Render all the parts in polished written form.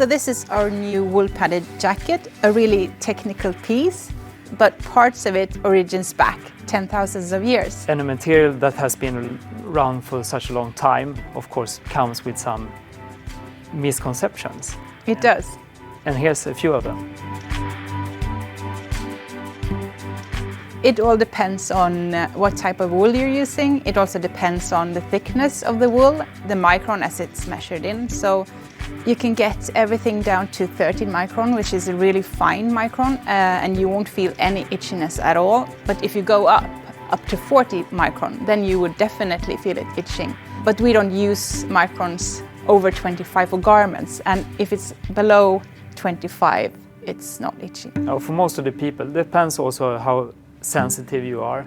So this is our new wool padded jacket, a really technical piece, but parts of it origins back 10,000s of years. And a material that has been around for such a long time, of course, comes with some misconceptions. It does. And here's a few of them. It all depends on what type of wool you're using. It also depends on the thickness of the wool, the micron as it's measured in. So you can get everything down to 13 micron, which is a really fine micron, and you won't feel any itchiness at all. But if you go up to 40 micron, then you would definitely feel it itching. But we don't use microns over 25 for garments, and if it's below 25, it's not itchy. For most of the people, it depends also how sensitive you are,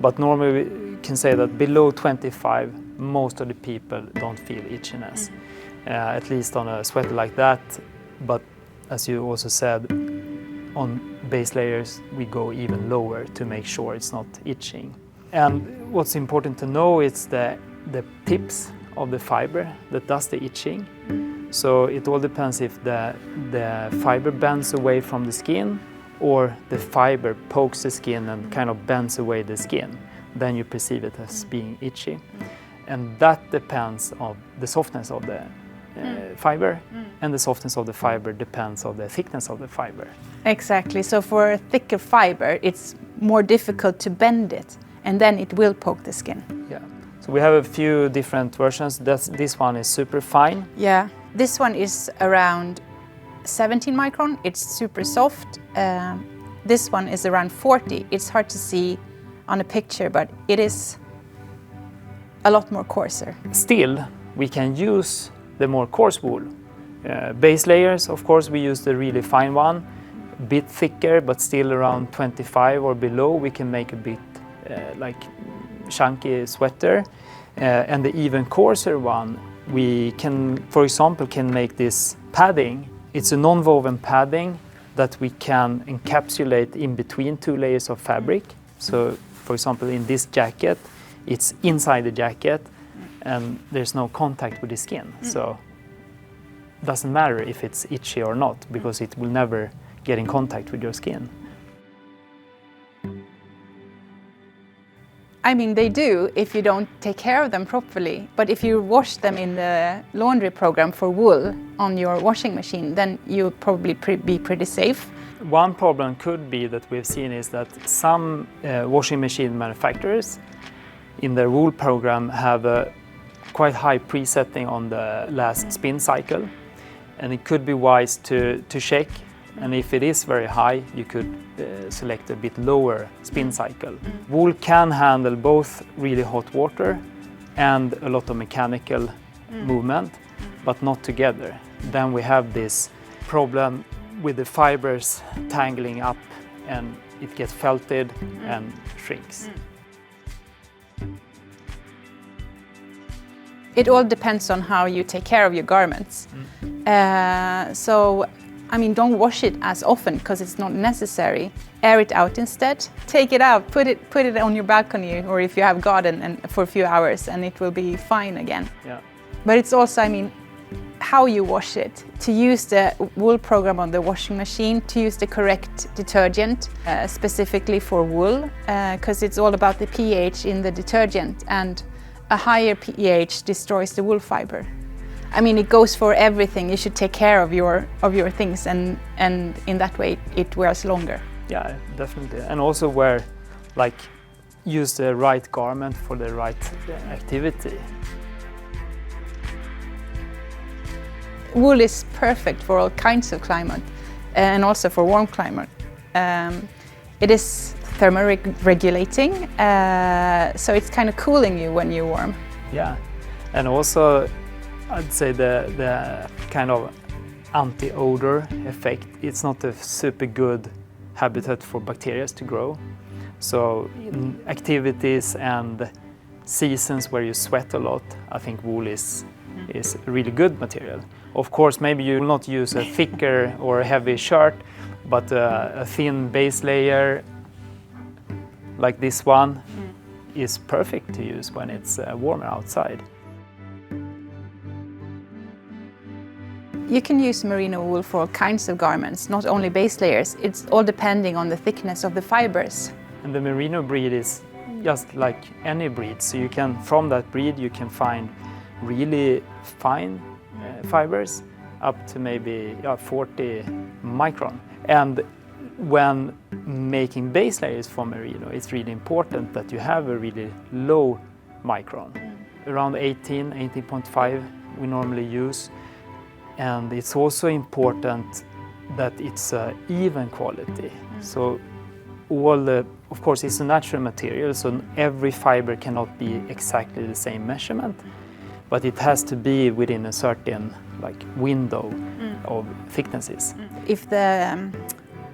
but normally we can say that below 25, most of the people don't feel itchiness, at least on a sweater like that. But as you also said, on base layers we go even lower to make sure it's not itching. And what's important to know is the tips of the fiber that does the itching. So it all depends if the fiber bends away from the skin or the fiber pokes the skin and kind of bends away the skin. Then you perceive it as being itchy. And that depends on the softness of the fiber, and the softness of the fiber depends on the thickness of the fiber. Exactly. So for a thicker fiber, it's more difficult to bend it, and then it will poke the skin. Yeah. So we have a few different versions. This one is super fine. Yeah. This one is around 17 micron. It's super soft. This one is around 40. It's hard to see on a picture, but it is a lot more coarser. Still, we can use the more coarse wool. Base layers, of course, we use the really fine one, a bit thicker, but still around 25 or below. We can make a bit like chunky sweater. And the even coarser one, we can, for example, can make this padding. It's a non-woven padding that we can encapsulate in between two layers of fabric. So, for example, in this jacket, it's inside the jacket and there's no contact with the skin. So it doesn't matter if it's itchy or not, because it will never get in contact with your skin. I mean, they do if you don't take care of them properly. But if you wash them in the laundry program for wool on your washing machine, then you'll probably be pretty safe. One problem could be that we've seen is that some washing machine manufacturers in their wool program have a quite high presetting on the last spin cycle. And it could be wise to check. And if it is very high, you could select a bit lower spin cycle. Wool can handle both really hot water and a lot of mechanical movement, but not together. Then we have this problem with the fibers tangling up and it gets felted and shrinks. It all depends on how you take care of your garments. So, I mean, don't wash it as often because it's not necessary. Air it out instead. Take it out, put it on your balcony, or if you have garden, and for a few hours, and it will be fine again. Yeah. But it's also, I mean, how you wash it. To use the wool program on the washing machine, to use the correct detergent, specifically for wool, because it's all about the pH in the detergent, and a higher pH destroys the wool fiber. I mean, it goes for everything. You should take care of your things, and in that way it wears longer. Yeah, definitely. And also use the right garment for the right activity. Wool is perfect for all kinds of climate, and also for warm climate. It is thermoregulating, so it's kind of cooling you when you're warm. Yeah, and also I'd say the kind of anti-odor effect, it's not a super good habitat for bacteria to grow. So in activities and seasons where you sweat a lot, I think wool is a really good material. Of course, maybe you will not use a thicker or a heavy shirt, but a thin base layer like this one is perfect to use when it's warmer outside. You can use merino wool for all kinds of garments, not only base layers. It's all depending on the thickness of the fibers. And the merino breed is just like any breed. So you can, from that breed, you can find really fine fibers up to maybe 40 micron. And when making base layers for merino, it's really important that you have a really low micron. Around 18.5 we normally use. And it's also important that it's even quality. So of course it's a natural material, so every fiber cannot be exactly the same measurement, but it has to be within a certain window of thicknesses. If the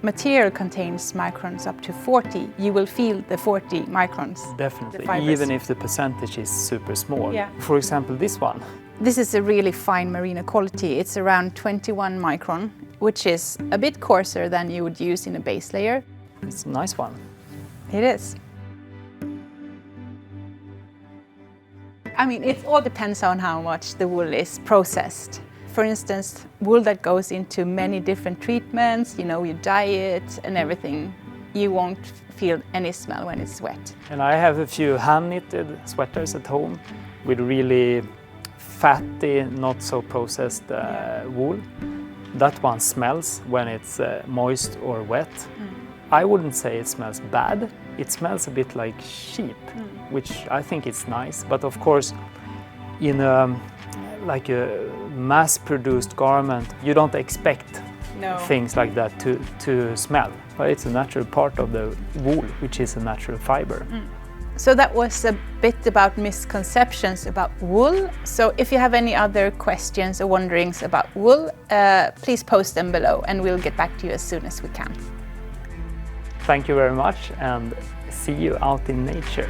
material contains microns up to 40, you will feel the 40 microns. Definitely, even if the percentage is super small. Yeah. For example, this one. This is a really fine merino quality. It's around 21 micron, which is a bit coarser than you would use in a base layer. It's a nice one. It is. I mean, it all depends on how much the wool is processed. For instance, wool that goes into many different treatments, you dye it and everything, you won't feel any smell when it's wet. And I have a few hand-knitted sweaters at home with really fatty, not so processed wool. That one smells when it's moist or wet. I wouldn't say it smells bad. It smells a bit like sheep, which I think is nice. But of course, in a mass-produced garment, you don't expect things like that to smell. But it's a natural part of the wool, which is a natural fiber. So that was a bit about misconceptions about wool. So if you have any other questions or wonderings about wool, please post them below and we'll get back to you as soon as we can. Thank you very much and see you out in nature.